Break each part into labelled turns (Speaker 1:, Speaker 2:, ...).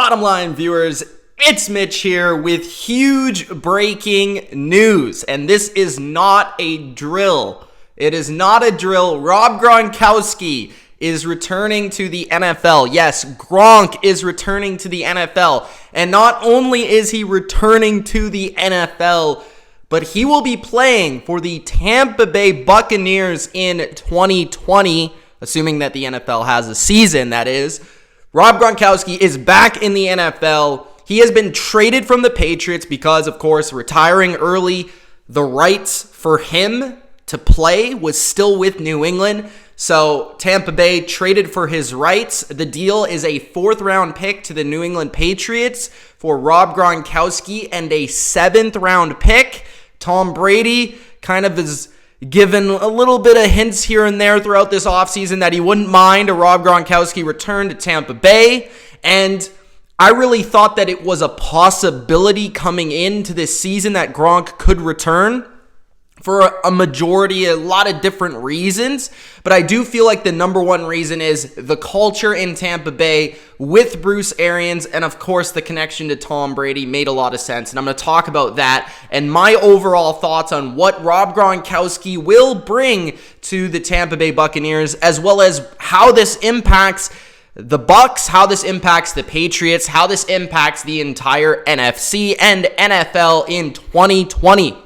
Speaker 1: Bottom line viewers, it's Mitch here with huge breaking news. And this is not a drill. It is not a drill. Rob Gronkowski is returning to the NFL. Yes, Gronk is returning to the NFL. And not only is he returning to the NFL, but he will be playing for the Tampa Bay Buccaneers in 2020, assuming that the NFL has a season, that is. Rob Gronkowski is back in the NFL. He has been traded from the Patriots because, of course, retiring early, the rights for him to play was still with New England. So Tampa Bay traded for his rights. The deal is a 4th-round pick to the New England Patriots for Rob Gronkowski and a 7th-round pick. Tom Brady kind of is given a little bit of hints here and there throughout this offseason that he wouldn't mind a Rob Gronkowski return to Tampa Bay. And I really thought that it was a possibility coming into this season that Gronk could return for a majority, a lot of different reasons. But I do feel like the number one reason is the culture in Tampa Bay with Bruce Arians, and of course the connection to Tom Brady made a lot of sense. And I'm going to talk about that and my overall thoughts on what Rob Gronkowski will bring to the Tampa Bay Buccaneers, as well as how this impacts the Bucs, how this impacts the Patriots, how this impacts the entire NFC and NFL in 2020.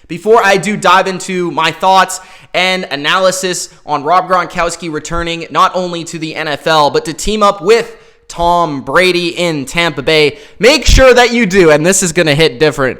Speaker 1: Before I do dive into my thoughts and analysis on Rob Gronkowski returning not only to the NFL, but to team up with Tom Brady in Tampa Bay, make sure that you do, and this is going to hit different,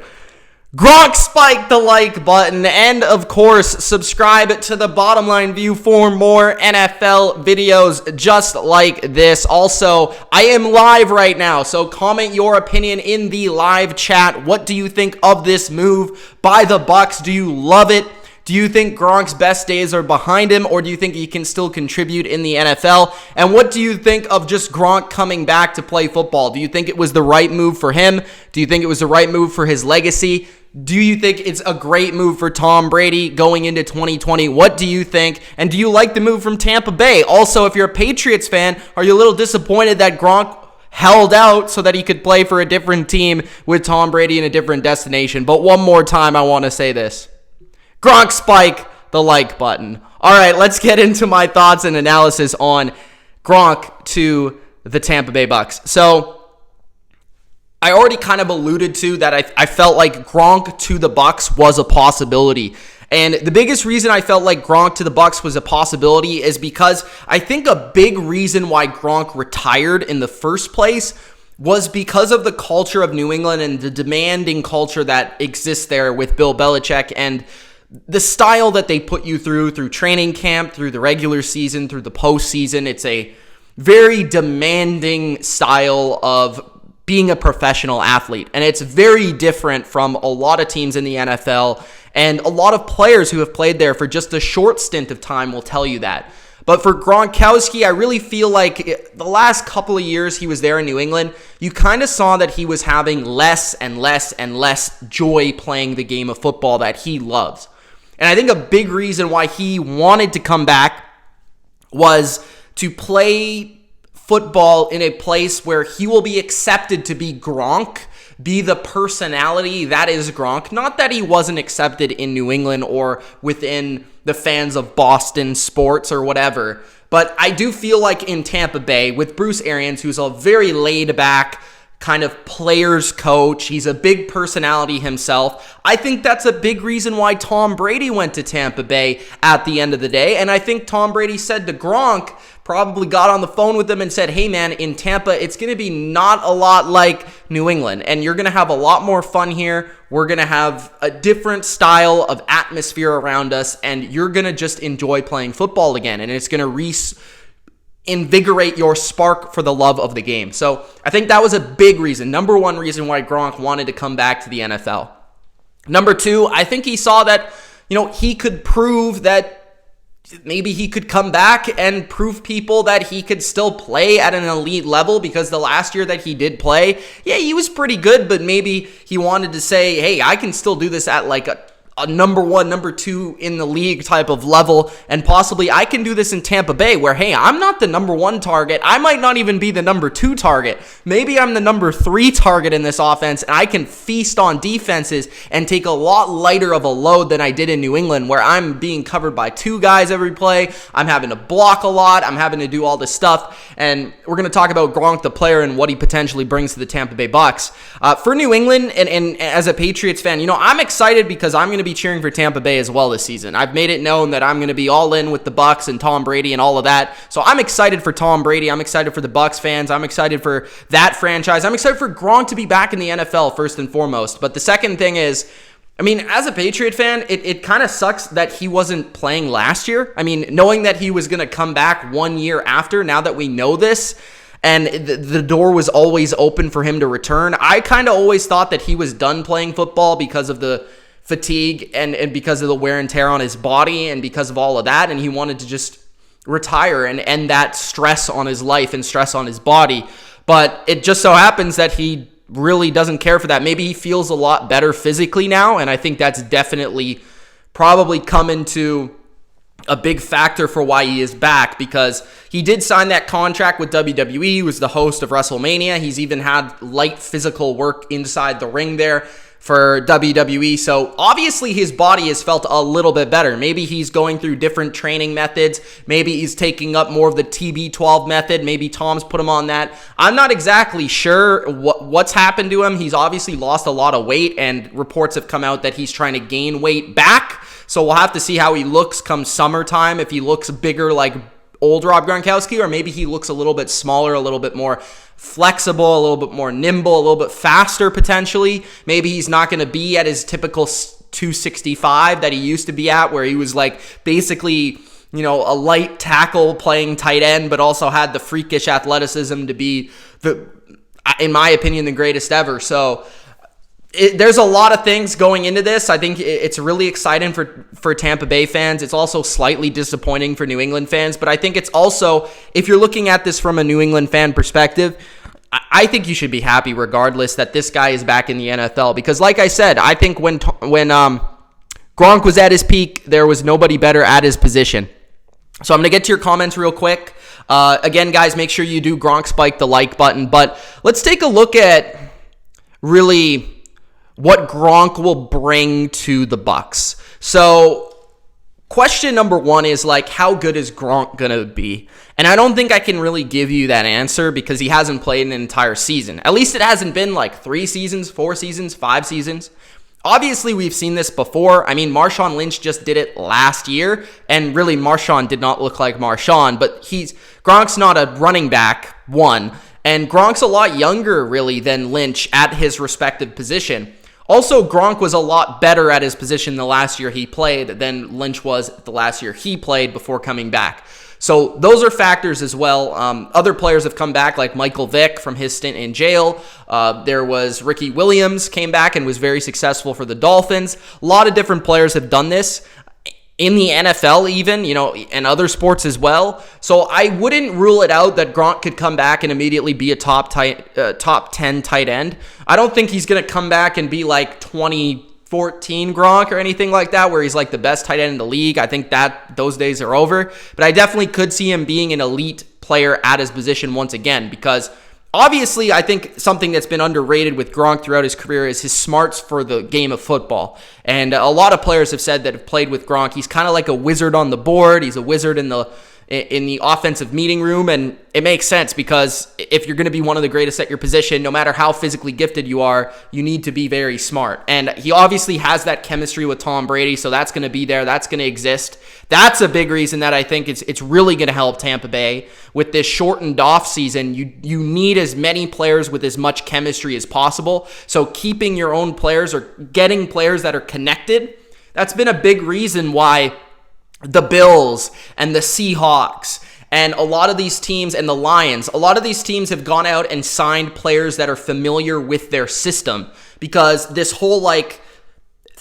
Speaker 1: Gronk spike the like button, and of course, subscribe to the Bottom Line View for more NFL videos just like this. Also, I am live right now, so comment your opinion in the live chat. What do you think of this move by the Bucs? Do you love it? Do you think Gronk's best days are behind him, or do you think he can still contribute in the NFL? And what do you think of just Gronk coming back to play football? Do you think it was the right move for him? Do you think it was the right move for his legacy? Do you think it's a great move for Tom Brady going into 2020? What do you think? And do you like the move from Tampa Bay? Also, if you're a Patriots fan, are you a little disappointed that Gronk held out so that he could play for a different team with Tom Brady in a different destination? But one more time, I want to say this. Gronk spike the like button. All right, let's get into my thoughts and analysis on Gronk to the Tampa Bay Bucs. So I already kind of alluded to that I felt like Gronk to the Bucs was a possibility. And the biggest reason I felt like Gronk to the Bucs was a possibility is because I think a big reason why Gronk retired in the first place was because of the culture of New England and the demanding culture that exists there with Bill Belichick and the style that they put you through training camp, through the regular season, through the postseason. It's a very demanding style of being a professional athlete. And it's very different from a lot of teams in the NFL, and a lot of players who have played there for just a short stint of time will tell you that. But for Gronkowski, I really feel like the last couple of years he was there in New England, you kind of saw that he was having less and less and less joy playing the game of football that he loves. And I think a big reason why he wanted to come back was to play football in a place where he will be accepted to be Gronk, be the personality that is Gronk. Not that he wasn't accepted in New England or within the fans of Boston sports or whatever, but I do feel like in Tampa Bay with Bruce Arians, who's a very laid-back kind of players coach, he's a big personality himself. I think that's a big reason why Tom Brady went to Tampa Bay at the end of the day, and I think Tom Brady said to Gronk, probably got on the phone with them and said, hey man, in Tampa, it's going to be not a lot like New England, and you're going to have a lot more fun here. We're going to have a different style of atmosphere around us, and you're going to just enjoy playing football again, and it's going to invigorate your spark for the love of the game. So I think that was a big reason, number one reason why Gronk wanted to come back to the NFL. Number two, I think he saw that, he could prove that maybe he could come back and prove people that he could still play at an elite level, because the last year that he did play, yeah, he was pretty good, but maybe he wanted to say, hey, I can still do this at like a number one, number two in the league type of level, and possibly I can do this in Tampa Bay where, hey, I'm not the number one target. I might not even be the number two target. Maybe I'm the number three target in this offense, and I can feast on defenses and take a lot lighter of a load than I did in New England, where I'm being covered by two guys every play. I'm having to block a lot. I'm having to do all this stuff, and we're going to talk about Gronk, the player, and what he potentially brings to the Tampa Bay Bucs. For New England, and as a Patriots fan, I'm excited because I'm going to be cheering for Tampa Bay as well this season. I've made it known that I'm going to be all in with the Bucs and Tom Brady and all of that. So I'm excited for Tom Brady. I'm excited for the Bucs fans. I'm excited for that franchise. I'm excited for Gronk to be back in the NFL first and foremost. But the second thing is, as a Patriot fan, it kind of sucks that he wasn't playing last year. Knowing that he was going to come back 1 year after, now that we know this, and the door was always open for him to return, I kind of always thought that he was done playing football because of the fatigue and because of the wear and tear on his body and because of all of that, and he wanted to just retire and end that stress on his life and stress on his body. But it just so happens that he really doesn't care for that. Maybe he feels a lot better physically now, and I think that's definitely probably come into a big factor for why he is back, because he did sign that contract with WWE. He was the host of WrestleMania. He's even had light physical work inside the ring there for WWE. So obviously his body has felt a little bit better. Maybe he's going through different training methods. Maybe he's taking up more of the TB12 method. Maybe Tom's put him on that. I'm not exactly sure what's happened to him. He's obviously lost a lot of weight, and reports have come out that he's trying to gain weight back. So we'll have to see how he looks come summertime, if he looks bigger like old Rob Gronkowski, or maybe he looks a little bit smaller, a little bit more flexible, a little bit more nimble, a little bit faster potentially. Maybe he's not going to be at his typical 265 that he used to be at, where he was like basically, a light tackle playing tight end, but also had the freakish athleticism to be, in my opinion, the greatest ever. So there's a lot of things going into this. I think it's really exciting for Tampa Bay fans. It's also slightly disappointing for New England fans, but I think it's also, if you're looking at this from a New England fan perspective, I think you should be happy regardless that this guy is back in the NFL, because like I said, I think when Gronk was at his peak, there was nobody better at his position. So I'm going to get to your comments real quick. Again, guys, make sure you do Gronk spike the like button, but let's take a look at really what Gronk will bring to the Bucs. So question number one is, how good is Gronk going to be? And I don't think I can really give you that answer because he hasn't played an entire season. At least it hasn't been 3 seasons, 4 seasons, 5 seasons. Obviously, we've seen this before. Marshawn Lynch just did it last year, and really Marshawn did not look like Marshawn, but Gronk's not a running back, one, and Gronk's a lot younger, really, than Lynch at his respective position. Also, Gronk was a lot better at his position the last year he played than Lynch was the last year he played before coming back. So those are factors as well. Other players have come back, like Michael Vick from his stint in jail. There was Ricky Williams came back and was very successful for the Dolphins. A lot of different players have done this in the NFL even, and other sports as well. So I wouldn't rule it out that Gronk could come back and immediately be a top 10 tight end. I don't think he's going to come back and be like 2014 Gronk or anything like that, where he's like the best tight end in the league. I think that those days are over. But I definitely could see him being an elite player at his position once again, because obviously, I think something that's been underrated with Gronk throughout his career is his smarts for the game of football. And a lot of players have said that have played with Gronk, he's kind of like a wizard on the board. He's a wizard in the offensive meeting room, and it makes sense because if you're going to be one of the greatest at your position, no matter how physically gifted you are, you need to be very smart. And he obviously has that chemistry with Tom Brady, so that's going to be there. That's going to exist. That's a big reason that I think it's really going to help Tampa Bay with this shortened off season. You need as many players with as much chemistry as possible. So keeping your own players or getting players that are connected, that's been a big reason why the Bills and the Seahawks and a lot of these teams and the Lions, a lot of these teams have gone out and signed players that are familiar with their system, because this whole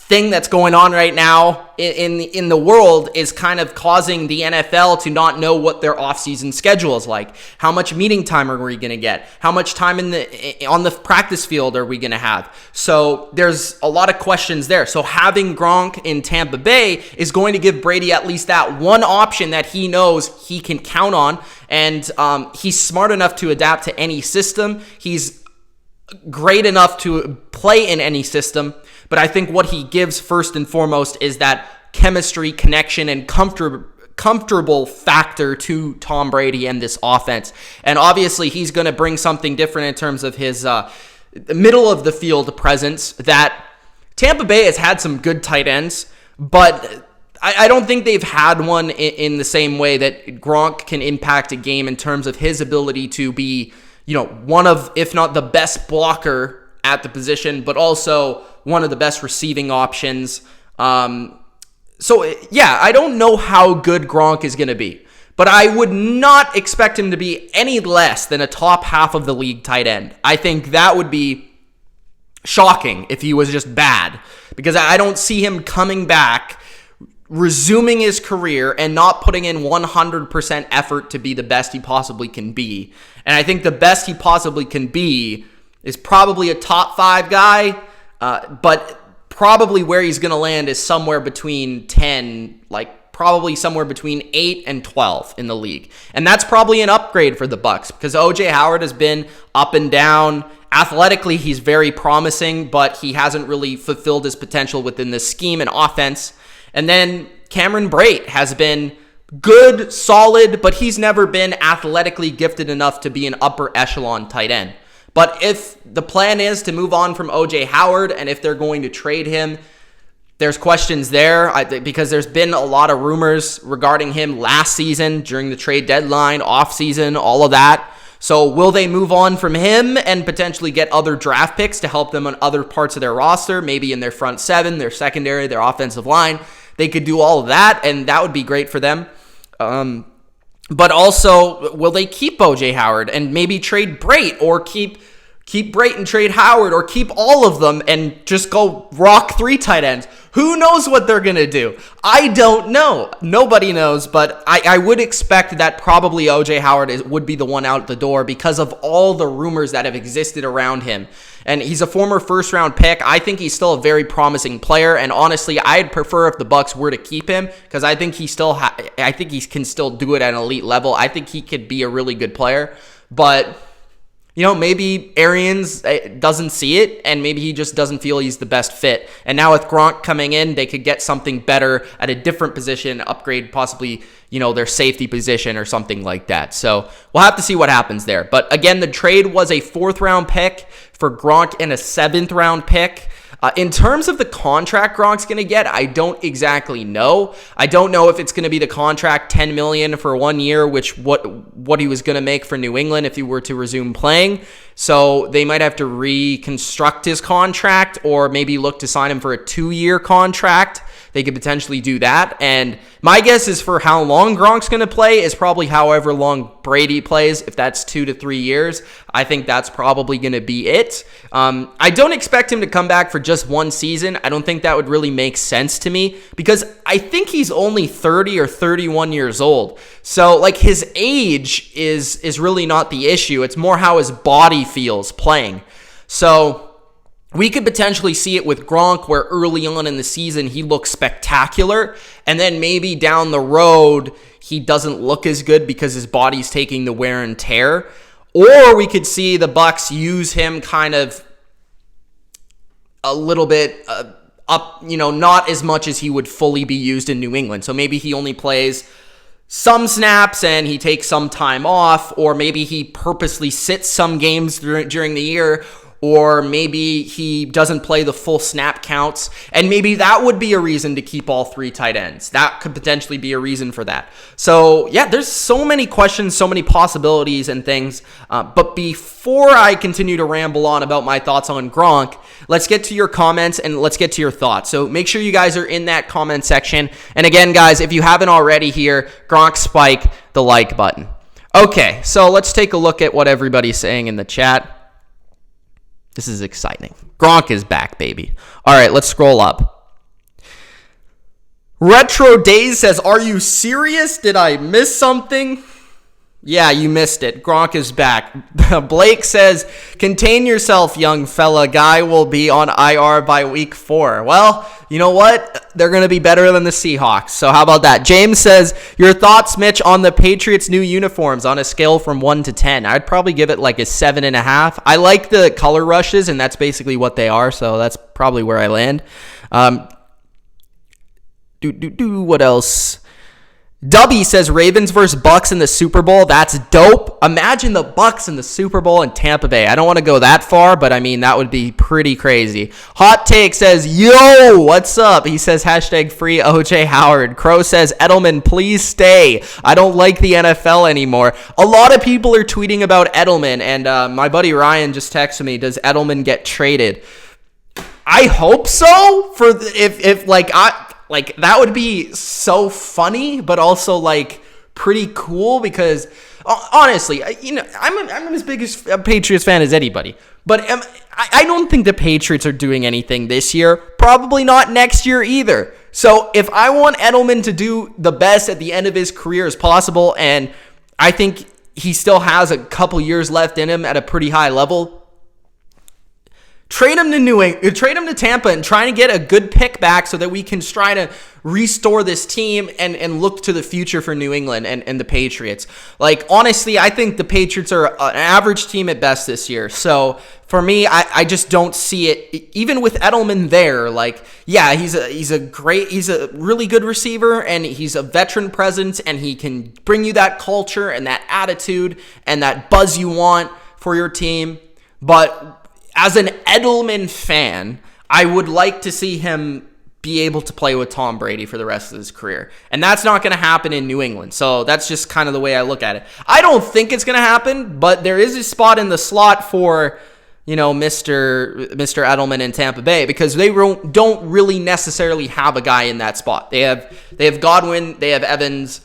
Speaker 1: thing that's going on right now in the world is kind of causing the NFL to not know what their offseason schedule is like. How much meeting time are we going to get? How much time on the practice field are we going to have? So there's a lot of questions there. So having Gronk in Tampa Bay is going to give Brady at least that one option that he knows he can count on. And he's smart enough to adapt to any system. He's great enough to play in any system. But I think what he gives first and foremost is that chemistry, connection, and comfortable factor to Tom Brady and this offense. And obviously, he's going to bring something different in terms of his middle of the field presence. That Tampa Bay has had some good tight ends, but I don't think they've had one in the same way that Gronk can impact a game in terms of his ability to be, one of, if not the best blocker at the position, but also one of the best receiving options. So yeah, I don't know how good Gronk is going to be, but I would not expect him to be any less than a top half of the league tight end. I think that would be shocking if he was just bad, because I don't see him coming back, resuming his career, and not putting in 100% effort to be the best he possibly can be. And I think the best he possibly can be is probably a top 5 guy, but probably where he's going to land is somewhere between 10, probably somewhere between 8 and 12 in the league. And that's probably an upgrade for the Bucs, because O.J. Howard has been up and down. Athletically, he's very promising, but he hasn't really fulfilled his potential within the scheme and offense. And then Cameron Brate has been good, solid, but he's never been athletically gifted enough to be an upper echelon tight end. But if the plan is to move on from O.J. Howard, and if they're going to trade him, there's questions there, because there's been a lot of rumors regarding him last season, during the trade deadline, offseason, all of that. So will they move on from him and potentially get other draft picks to help them on other parts of their roster, maybe in their front seven, their secondary, their offensive line? They could do all of that, and that would be great for them. But also, will they keep O.J. Howard and maybe trade Brate, or keep Brate and trade Howard, or keep all of them and just go rock 3 tight ends? Who knows what they're going to do? I don't know. Nobody knows, but I would expect that probably O.J. Howard would be the one out the door because of all the rumors that have existed around him. And he's a former first-round pick. I think he's still a very promising player, and honestly, I'd prefer if the Bucs were to keep him, because I think I think he can still do it at an elite level. I think he could be a really good player, but maybe Arians doesn't see it, and maybe he just doesn't feel he's the best fit. And now with Gronk coming in, they could get something better at a different position, upgrade possibly, their safety position or something like that. So we'll have to see what happens there. But again, the trade was a 4th-round pick for Gronk and a 7th-round pick. In terms of the contract Gronk's going to get, I don't exactly know. I don't know if it's going to be the contract, $10 million for 1 year, which what he was going to make for New England if he were to resume playing. So they might have to reconstruct his contract, or maybe look to sign him for a 2-year contract. They could potentially do that. And my guess is for how long Gronk's going to play is probably however long Brady plays. If that's 2 to 3 years, I think that's probably going to be it. I don't expect him to come back for just 1 season. I don't think that would really make sense to me, because I think he's only 30 or 31 years old. So his age is really not the issue. It's more how his body feels playing. So we could potentially see it with Gronk, where early on in the season he looks spectacular, and then maybe down the road he doesn't look as good because his body's taking the wear and tear. Or we could see the Bucs use him kind of a little bit up, not as much as he would fully be used in New England. So maybe he only plays some snaps and he takes some time off, or maybe he purposely sits some games during the year, or maybe he doesn't play the full snap counts, and maybe that would be a reason to keep all 3 tight ends. That could potentially be a reason for that. So yeah, there's so many questions, so many possibilities and things. But before I continue to ramble on about my thoughts on Gronk, let's get to your comments and let's get to your thoughts. So make sure you guys are in that comment section. And again, guys, if you haven't already here, Gronk spike the like button. Okay, so let's take a look at what everybody's saying in the chat. This is exciting. Gronk is back, baby. All right, let's scroll up. Retro Days says, are you serious? Did I miss something? Yeah, you missed it. Gronk is back. Blake says, contain yourself, young fella. Guy will be on IR by week 4. Well, you know what? They're going to be better than the Seahawks. So how about that? James says, your thoughts, Mitch, on the Patriots' new uniforms on a scale from 1 to 10. I'd probably give it like a 7.5. I like the color rushes, and that's basically what they are. So that's probably where I land. What else? Dubby says Ravens versus Bucs in the Super Bowl. That's dope. Imagine the Bucs in the Super Bowl in Tampa Bay. I don't want to go that far, but I mean, that would be pretty crazy. Hot Take says, yo, what's up? He says, hashtag free OJ Howard. Crow says, Edelman, please stay. I don't like the NFL anymore. A lot of people are tweeting about Edelman, and my buddy Ryan just texted me, does Edelman get traded? I hope so. Like, that would be so funny, but also, like, pretty cool because, honestly, I'm as big a Patriots fan as anybody. But I don't think the Patriots are doing anything this year. Probably not next year either. So if I want Edelman to do the best at the end of his career as possible, and I think he still has a couple years left in him at a pretty high level, trade him to Tampa and try to get a good pick back so that we can try to restore this team and look to the future for New England and the Patriots. Like, honestly, I think the Patriots are an average team at best this year. So for me, I just don't see it. Even with Edelman there, like, yeah, he's a really good receiver, and he's a veteran presence, and he can bring you that culture and that attitude and that buzz you want for your team. But as an Edelman fan, I would like to see him be able to play with Tom Brady for the rest of his career. And that's not going to happen in New England. So that's just kind of the way I look at it. I don't think it's going to happen, but there is a spot in the slot for, Mr. Edelman in Tampa Bay, because they don't really necessarily have a guy in that spot. They have Godwin, they have Evans,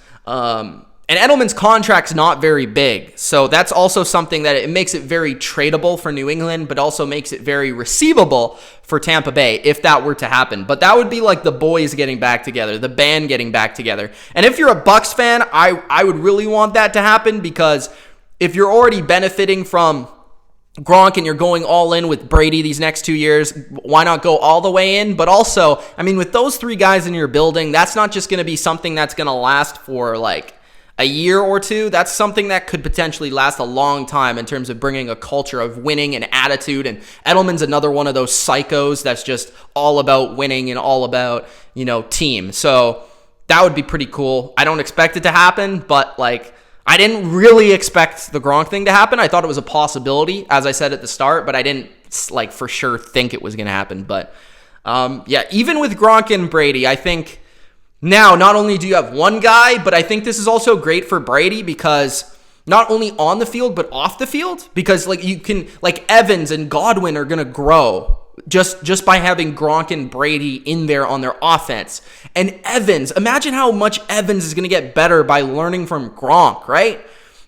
Speaker 1: and Edelman's contract's not very big, so that's also something that it makes it very tradable for New England, but also makes it very receivable for Tampa Bay if that were to happen. But that would be like the boys getting back together, the band getting back together. And if you're a Bucs fan, I would really want that to happen, because if you're already benefiting from Gronk and you're going all in with Brady these next 2 years, why not go all the way in? But also, I mean, with those 3 guys in your building, that's not just going to be something that's going to last for like a year or two. That's something that could potentially last a long time in terms of bringing a culture of winning and attitude. And Edelman's another one of those psychos that's just all about winning and all about, team. So that would be pretty cool. I don't expect it to happen, but like, I didn't really expect the Gronk thing to happen. I thought it was a possibility, as I said at the start, but I didn't like for sure think it was going to happen. But yeah, even with Gronk and Brady, I think now, not only do you have one guy, but I think this is also great for Brady, because not only on the field, but off the field, because like you can, like Evans and Godwin are going to grow just by having Gronk and Brady in there on their offense. And Evans, imagine how much Evans is going to get better by learning from Gronk, right?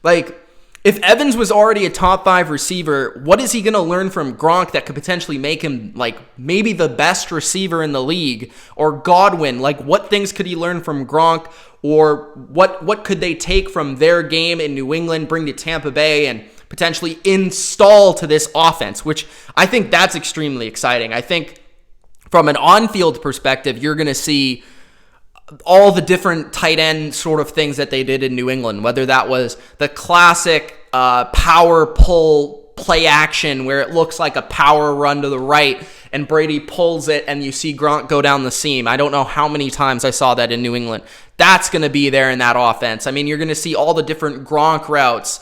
Speaker 1: Like, if Evans was already a top 5 receiver, what is he going to learn from Gronk that could potentially make him like maybe the best receiver in the league? Or Godwin, like what things could he learn from Gronk? Or what could they take from their game in New England, bring to Tampa Bay, and potentially install to this offense? Which I think that's extremely exciting. I think from an on-field perspective, you're going to see all the different tight end sort of things that they did in New England, whether that was the classic power pull play action where it looks like a power run to the right and Brady pulls it and you see Gronk go down the seam. I don't know how many times I saw that in New England. That's going to be there in that offense. I mean, you're going to see all the different Gronk routes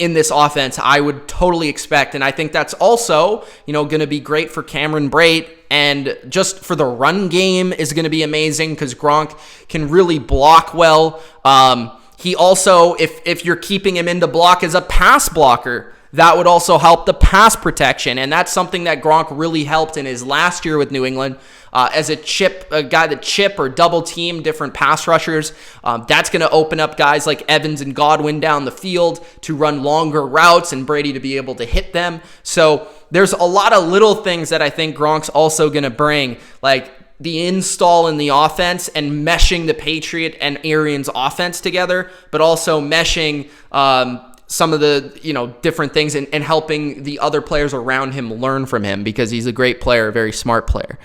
Speaker 1: in this offense. I would totally expect, and I think that's also, going to be great for Cameron Brate, and just for the run game is going to be amazing because Gronk can really block well. He also, if you're keeping him into block as a pass blocker, that would also help the pass protection, and that's something that Gronk really helped in his last year with New England as a guy that chip or double team different pass rushers. That's going to open up guys like Evans and Godwin down the field to run longer routes and Brady to be able to hit them. So there's a lot of little things that I think Gronk's also going to bring, like the install in the offense and meshing the Patriot and Arians offense together, but also meshing some of the different things and helping the other players around him learn from him, because he's a great player, a very smart player.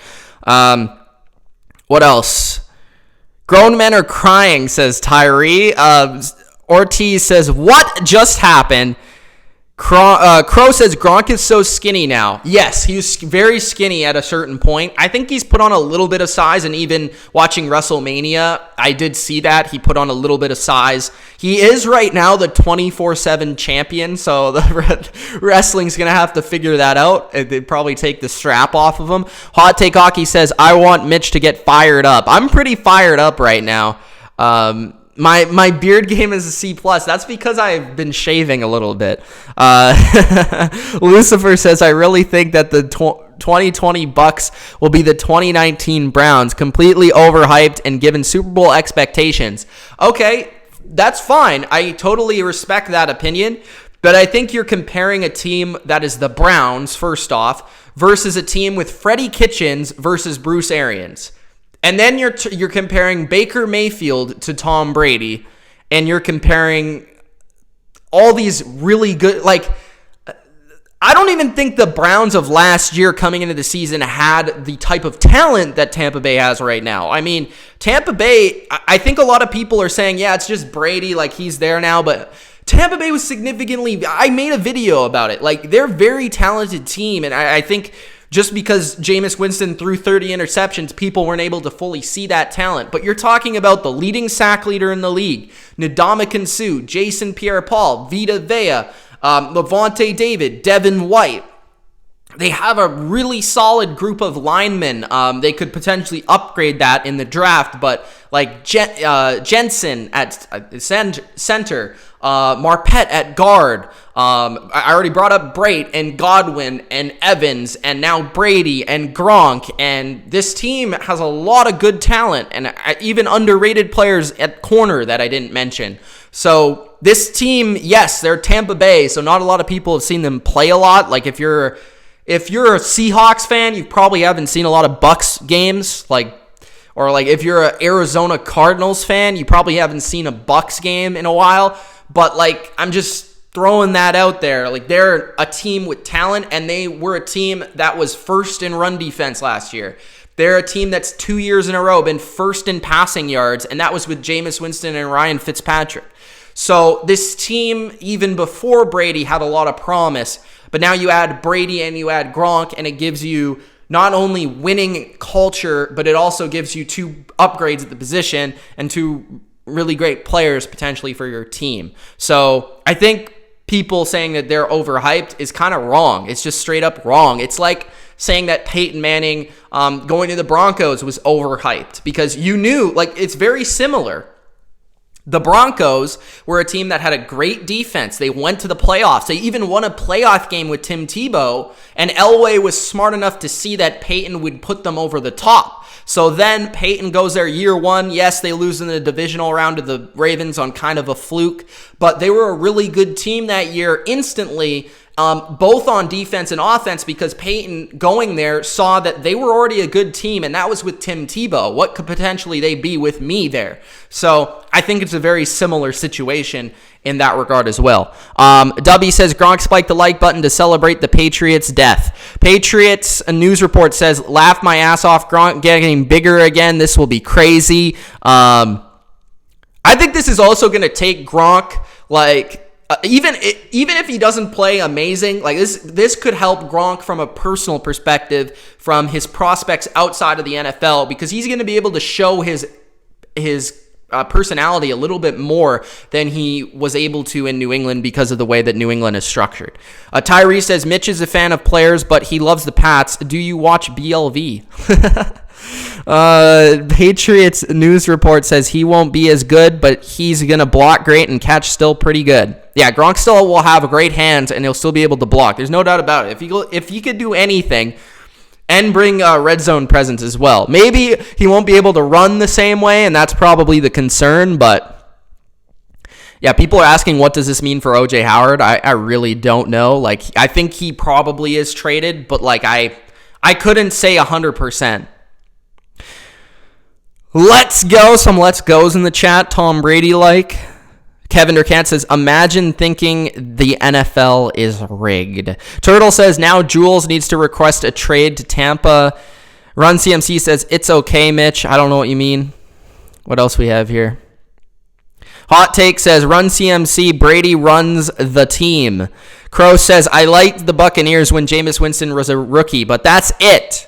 Speaker 1: What else? Grown men are crying, says Tyree. Ortiz says, what just happened? Crow says Gronk is so skinny now. Yes, he was very skinny at a certain point. I think he's put on a little bit of size, and even watching WrestleMania, I did see that. He put on a little bit of size. He is right now the 24/7 champion, so the wrestling's going to have to figure that out. They'd probably take the strap off of him. Hot Take Hockey says, I want Mitch to get fired up. I'm pretty fired up right now. My beard game is a C+. That's because I've been shaving a little bit. Lucifer says, I really think that the 2020 Bucs will be the 2019 Browns, completely overhyped and given Super Bowl expectations. Okay, that's fine. I totally respect that opinion. But I think you're comparing a team that is the Browns, first off, versus a team with Freddie Kitchens versus Bruce Arians. And then you're comparing Baker Mayfield to Tom Brady, and you're comparing all these really good, I don't even think the Browns of last year coming into the season had the type of talent that Tampa Bay has right now. I mean, Tampa Bay, I think a lot of people are saying, yeah, it's just Brady, he's there now, but Tampa Bay was significantly, I made a video about it. They're a very talented team, and I think just because Jameis Winston threw 30 interceptions, people weren't able to fully see that talent. But you're talking about the leading sack leader in the league, Ndamukong Suh, Jason Pierre-Paul, Vita Vea, Levante David, Devin White. They have a really solid group of linemen. They could potentially upgrade that in the draft, but Jensen at center, Marpet at guard. I already brought up Brait and Godwin and Evans and now Brady and Gronk. And this team has a lot of good talent and even underrated players at corner that I didn't mention. So this team, yes, they're Tampa Bay, so not a lot of people have seen them play a lot. If you're a Seahawks fan, you probably haven't seen a lot of Bucs games. Or if you're an Arizona Cardinals fan, you probably haven't seen a Bucs game in a while. But I'm just throwing that out there. They're a team with talent, and they were a team that was first in run defense last year. They're a team that's 2 years in a row been first in passing yards, and that was with Jameis Winston and Ryan Fitzpatrick. So this team, even before Brady, had a lot of promise. But now you add Brady and you add Gronk, and it gives you not only winning culture, but it also gives you 2 upgrades at the position and 2 really great players potentially for your team. So I think people saying that they're overhyped is kind of wrong. It's just straight up wrong. It's like saying that Peyton Manning going to the Broncos was overhyped, because you knew, it's very similar. The Broncos were a team that had a great defense. They went to the playoffs. They even won a playoff game with Tim Tebow, and Elway was smart enough to see that Peyton would put them over the top. So then Peyton goes there year 1. Yes, they lose in the divisional round to the Ravens on kind of a fluke, but they were a really good team that year instantly, both on defense and offense, because Peyton going there saw that they were already a good team, and that was with Tim Tebow. What could potentially they be with me there? So I think it's a very similar situation in that regard as well. Dubby says, Gronk spiked the like button to celebrate the Patriots' death. Patriots, a news report says, laugh my ass off, Gronk getting bigger again. This will be crazy. I think this is also going to take Gronk, even if he doesn't play amazing, this could help Gronk from a personal perspective, from his prospects outside of the NFL, because he's going to be able to show his personality a little bit more than he was able to in New England because of the way that New England is structured. Tyree says, Mitch is a fan of players, but he loves the Pats. Do you watch BLV? Patriots news report says he won't be as good, but he's going to block great and catch still pretty good. Yeah, Gronk still will have great hands, and he'll still be able to block. There's no doubt about it. If he could do anything and bring red zone presence as well. Maybe he won't be able to run the same way, and that's probably the concern, but yeah, people are asking, what does this mean for O.J. Howard? I really don't know. I think he probably is traded, but I couldn't say 100%. Let's go. Some let's goes in the chat. Tom Brady like. Kevin Durkant says, imagine thinking the NFL is rigged. Turtle says, now Jules needs to request a trade to Tampa. Run CMC says, it's okay, Mitch. I don't know what you mean. What else we have here? Hot Take says, Run CMC, Brady runs the team. Crow says, I liked the Buccaneers when Jameis Winston was a rookie, but that's it.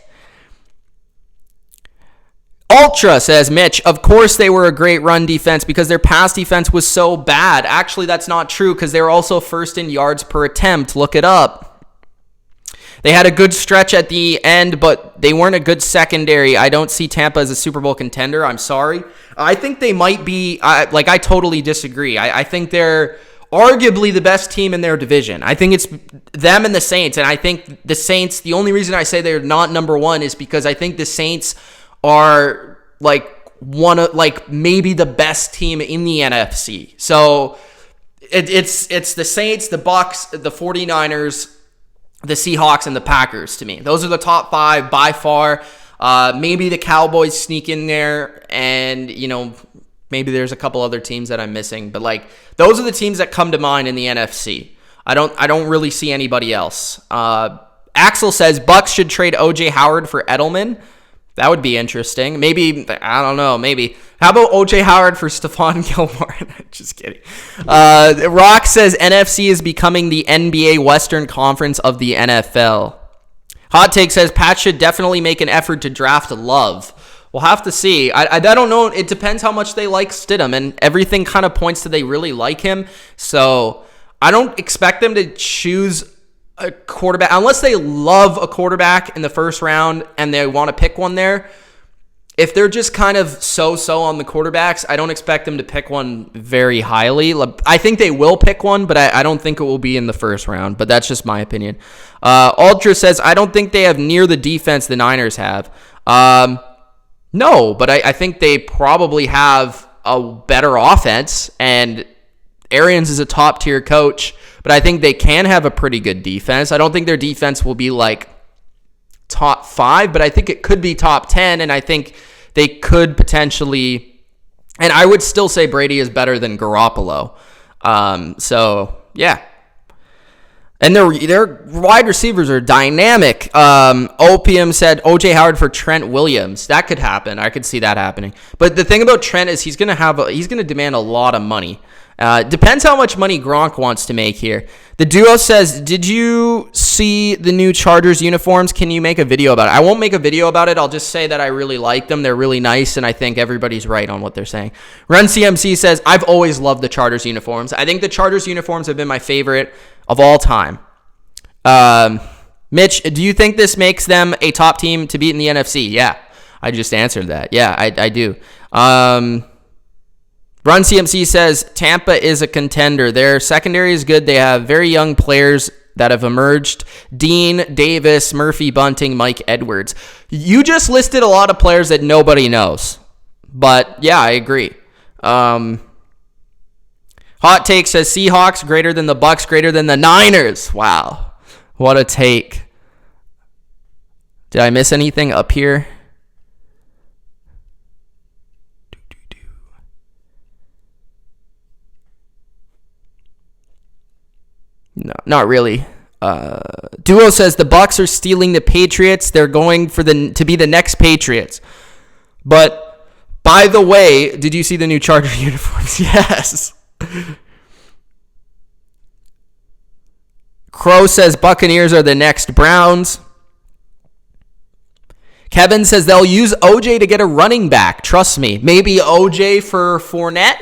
Speaker 1: Ultra says, Mitch, of course they were a great run defense because their pass defense was so bad. Actually, that's not true because they were also first in yards per attempt. Look it up. They had a good stretch at the end, but they weren't a good secondary. I don't see Tampa as a Super Bowl contender. I'm sorry. I think they might be, I totally disagree. I think they're arguably the best team in their division. I think it's them and the Saints, and I think the Saints, the only reason I say they're not number one is because I think the Saints are maybe the best team in the NFC. So it's the Saints, the Bucs, the 49ers, the Seahawks, and the Packers to me. Those are the top five by far. Maybe the Cowboys sneak in there, and maybe there's a couple other teams that I'm missing, but those are the teams that come to mind in the NFC. I don't really see anybody else. Axel says Bucs should trade OJ Howard for Edelman. That would be interesting. Maybe, I don't know, maybe. How about O.J. Howard for Stephon Gilmore? Just kidding. Rock says NFC is becoming the NBA Western Conference of the NFL. Hot Take says Pat should definitely make an effort to draft Love. We'll have to see. I don't know. It depends how much they like Stidham, and everything kind of points to they really like him. So I don't expect them to choose a quarterback unless they love a quarterback in the first round and they want to pick one there. If they're just kind of so on the quarterbacks, I don't expect them to pick one very highly. I think they will pick one, but I don't think it will be in the first round. But that's just my opinion. Ultra says, I don't think they have near the defense the Niners have. No, but I think they probably have a better offense, and Arians is a top-tier coach, but I think they can have a pretty good defense. I don't think their defense will be top 5, but I think it could be top 10, and I think they could potentially, and I would still say Brady is better than Garoppolo. So, yeah. And their wide receivers are dynamic. Opium said O.J. Howard for Trent Williams. That could happen. I could see that happening. But the thing about Trent is he's going to demand a lot of money. Depends how much money Gronk wants to make here. The duo says, did you see the new Chargers uniforms? Can you make a video about it? I won't make a video about it. I'll just say that I really like them. They're really nice, and I think everybody's right on what they're saying. Run CMC says, I've always loved the Chargers uniforms. I think the Chargers uniforms have been my favorite of all time. Mitch, do you think this makes them a top team to beat in the NFC? Yeah, I just answered that. Yeah, I do. Run CMC says Tampa is a contender. Their secondary is good. They have very young players that have emerged. Dean, Davis, Murphy, Bunting, Mike Edwards. You just listed a lot of players that nobody knows. But yeah, I agree. Hot Take says Seahawks greater than the Bucs, greater than the Niners. Wow. What a take. Did I miss anything up here? No, not really. Duo says the Bucs are stealing the Patriots. They're going to be the next Patriots. But by the way, did you see the new Charger uniforms? Yes. Crow says Buccaneers are the next Browns. Kevin says they'll use OJ to get a running back. Trust me. Maybe OJ for Fournette?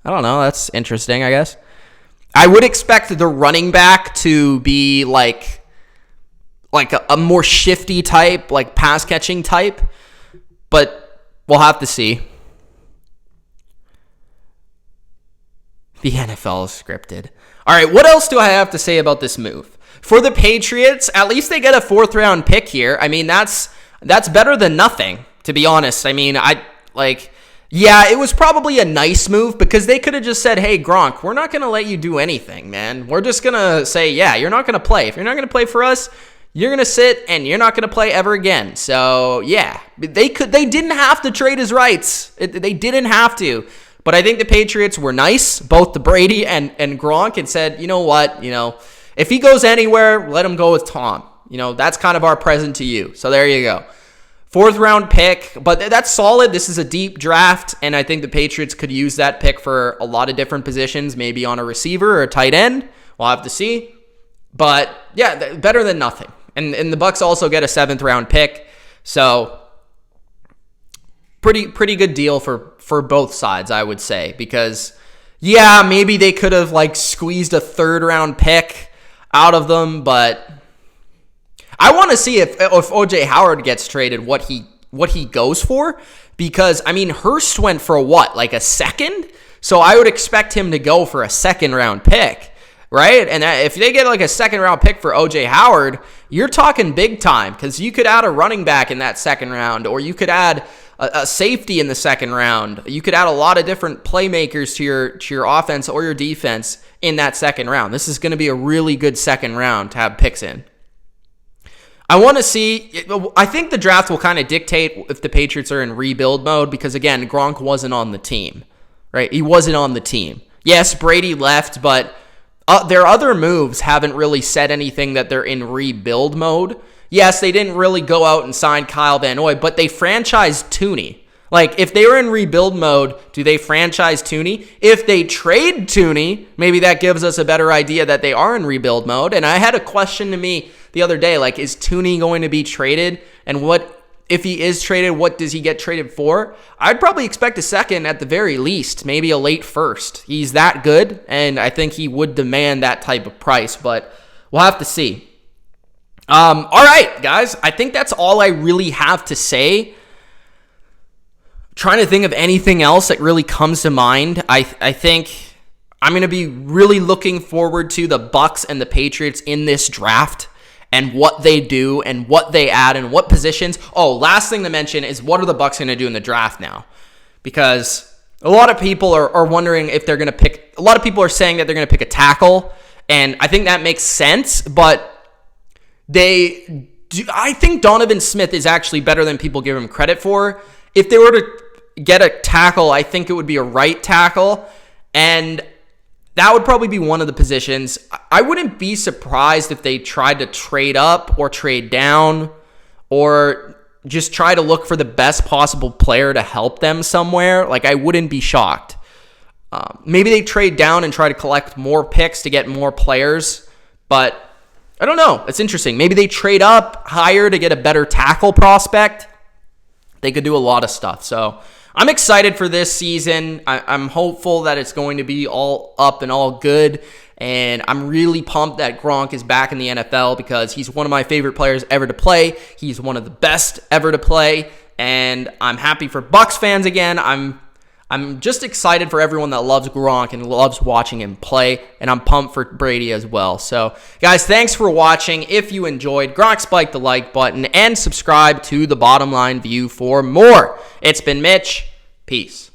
Speaker 1: I don't know. That's interesting, I guess. I would expect the running back to be like a more shifty type, like pass catching type, but we'll have to see. The NFL is scripted. All right, what else do I have to say about this move? For the Patriots, at least they get a 4th round pick here. I mean, that's better than nothing, to be honest. I mean, yeah, it was probably a nice move because they could have just said, hey, Gronk, we're not going to let you do anything, man. We're just going to say, yeah, you're not going to play. If you're not going to play for us, you're going to sit and you're not going to play ever again. So, yeah, they didn't have to trade his rights. They didn't have to. But I think the Patriots were nice, both to Brady and Gronk, and said, you know what, if he goes anywhere, let him go with Tom. That's kind of our present to you. So there you go. 4th round pick, but that's solid. This is a deep draft, and I think the Patriots could use that pick for a lot of different positions, maybe on a receiver or a tight end. We'll have to see. But, yeah, better than nothing. And the Bucs also get a 7th round pick. So pretty good deal for both sides, I would say. Because, yeah, maybe they could have squeezed a 3rd round pick out of them, but I want to see if OJ Howard gets traded, what he goes for. Because, Hurst went for a second? So I would expect him to go for a 2nd round pick. Right? And if they get a 2nd round pick for OJ Howard, you're talking big time, because you could add a running back in that 2nd round, or you could add a safety in the 2nd round. You could add a lot of different playmakers to your offense or your defense in that 2nd round. This is going to be a really good 2nd round to have picks in. I want to see, I think the draft will kind of dictate if the Patriots are in rebuild mode, because again, Gronk wasn't on the team, right? He wasn't on the team. Yes, Brady left, but their other moves haven't really said anything that they're in rebuild mode. Yes, they didn't really go out and sign Kyle Van Noy, but they franchised Tooney. If they were in rebuild mode, do they franchise Tooney? If they trade Tooney, maybe that gives us a better idea that they are in rebuild mode. And I had a question to me the other day, is Tooney going to be traded? And if he is traded, what does he get traded for? I'd probably expect a 2nd at the very least, maybe a late 1st. He's that good, and I think he would demand that type of price, but we'll have to see. All right, guys, I think that's all I really have to say. Trying to think of anything else that really comes to mind. I think I'm going to be really looking forward to the Bucs and the Patriots in this draft, and what they do and what they add and what positions. Oh, last thing to mention is, what are the Bucs going to do in the draft now? Because a lot of people are wondering if they're going to pick. A lot of people are saying that they're going to pick a tackle, and I think that makes sense. But I think Donovan Smith is actually better than people give him credit for. If they were to get a tackle, I think it would be a right tackle, and that would probably be one of the positions. I wouldn't be surprised if they tried to trade up or trade down, or just try to look for the best possible player to help them somewhere. I wouldn't be shocked. Maybe they trade down and try to collect more picks to get more players, but I don't know. It's interesting. Maybe they trade up higher to get a better tackle prospect. They could do a lot of stuff. So I'm excited for this season. I'm hopeful that it's going to be all up and all good. And I'm really pumped that Gronk is back in the NFL, because he's one of my favorite players ever to play. He's one of the best ever to play. And I'm happy for Bucs fans again. I'm just excited for everyone that loves Gronk and loves watching him play. And I'm pumped for Brady as well. So, guys, thanks for watching. If you enjoyed, Gronk spike the like button and subscribe to The Bottom Line View for more. It's been Mitch. Peace.